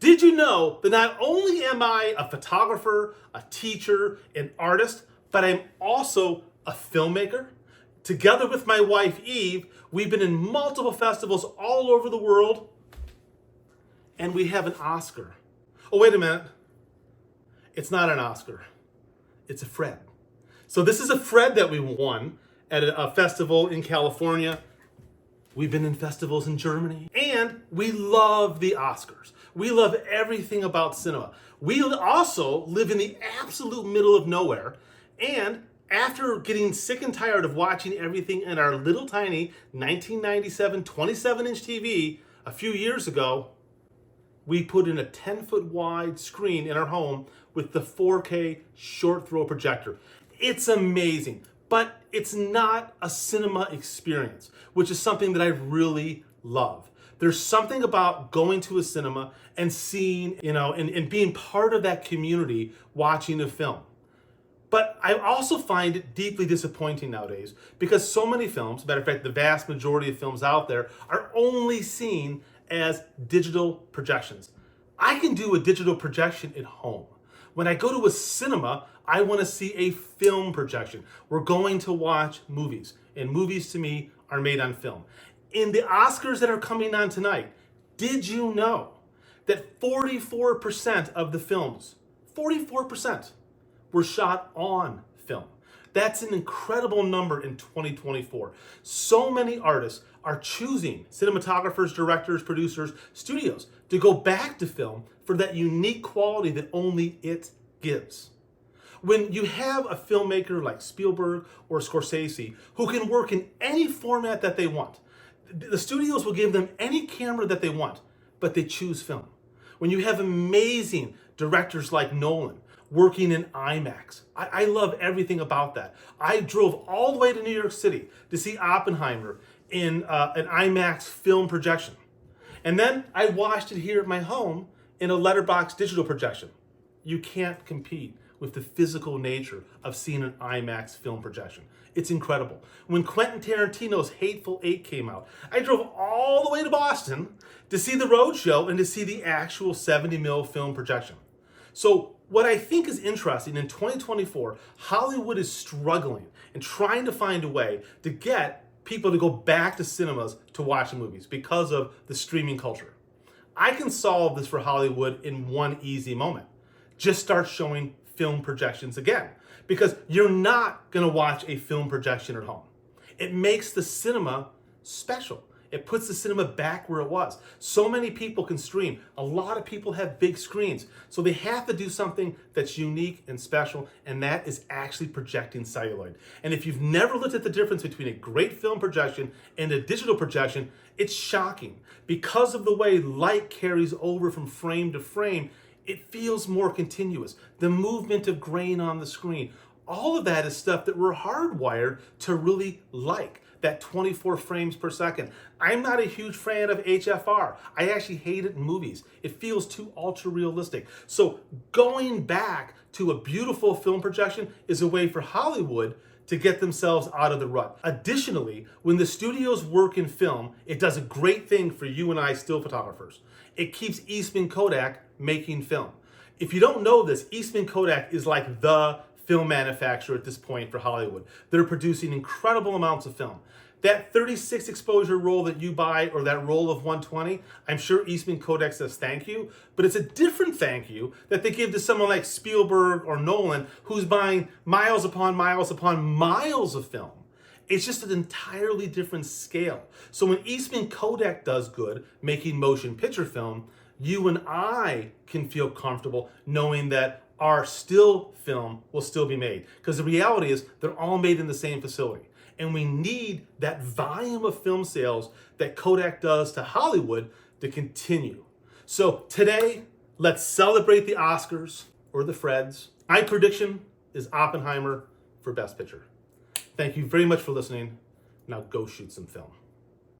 Did you know that not only am I a photographer, a teacher, an artist, but I'm also a filmmaker? Together with my wife Eve, we've been in multiple festivals all over the world, and we have an Oscar. Oh, wait a minute. It's not an Oscar. It's a Fred. So this is a Fred that we won at a festival in California. We've been in festivals in Germany, and we love the Oscars. We love everything about cinema. We also live in the absolute middle of nowhere, and after getting sick and tired of watching everything in our little tiny 1997 27-inch TV a few years ago, we put in a 10-foot wide screen in our home with the 4K short throw projector. It's amazing, but it's not a cinema experience, which is something that I really love. There's something about going to a cinema and seeing, and being part of that community watching a film. But I also find it deeply disappointing nowadays because so many films, matter of fact, the vast majority of films out there are only seen as digital projections. I can do a digital projection at home. When I go to a cinema, I want to see a film projection. We're going to watch movies, and movies to me are made on film. In the Oscars that are coming on tonight, did you know that 44% of the films, 44%, were shot on film? That's an incredible number in 2024. So many artists are choosing, cinematographers, directors, producers, studios, to go back to film for that unique quality that only it gives. When you have a filmmaker like Spielberg or Scorsese who can work in any format that they want, the studios will give them any camera that they want, but they choose film. When you have amazing directors like Nolan working in IMAX, I love everything about that. I drove all the way to New York City to see Oppenheimer in an IMAX film projection. And then I watched it here at my home in a letterbox digital projection. You can't compete with the physical nature of seeing an IMAX film projection. It's incredible. When Quentin Tarantino's Hateful Eight came out, I drove all the way to Boston to see the roadshow and to see the actual 70mm film projection. So what I think is interesting in 2024, Hollywood is struggling and trying to find a way to get people to go back to cinemas to watch movies because of the streaming culture. I can solve this for Hollywood in one easy moment. Just start showing film projections again, because you're not going to watch a film projection at home. It makes the cinema special. It puts the cinema back where it was. So many people can stream. A lot of people have big screens. So they have to do something that's unique and special, and that is actually projecting celluloid. And if you've never looked at the difference between a great film projection and a digital projection, it's shocking. Because of the way light carries over from frame to frame, it feels more continuous. The movement of grain on the screen, all of that is stuff that we're hardwired to really like. That 24 frames per second. I'm not a huge fan of HFR. I actually hate it in movies. It feels too ultra realistic. So going back to a beautiful film projection is a way for Hollywood to get themselves out of the rut. Additionally, when the studios work in film, it does a great thing for you and I still photographers. It keeps Eastman Kodak making film. If you don't know this, Eastman Kodak is like the film manufacturer at this point for Hollywood. They're producing incredible amounts of film. That 36 exposure roll that you buy, or that roll of 120, I'm sure Eastman Kodak says thank you, but it's a different thank you that they give to someone like Spielberg or Nolan, who's buying miles upon miles upon miles of film. It's just an entirely different scale. So when Eastman Kodak does good, making motion picture film, you and I can feel comfortable knowing that our still film will still be made. Because the reality is they're all made in the same facility. And we need that volume of film sales that Kodak does to Hollywood to continue. So today, let's celebrate the Oscars or the Freds. My prediction is Oppenheimer for Best Picture. Thank you very much for listening. Now go shoot some film.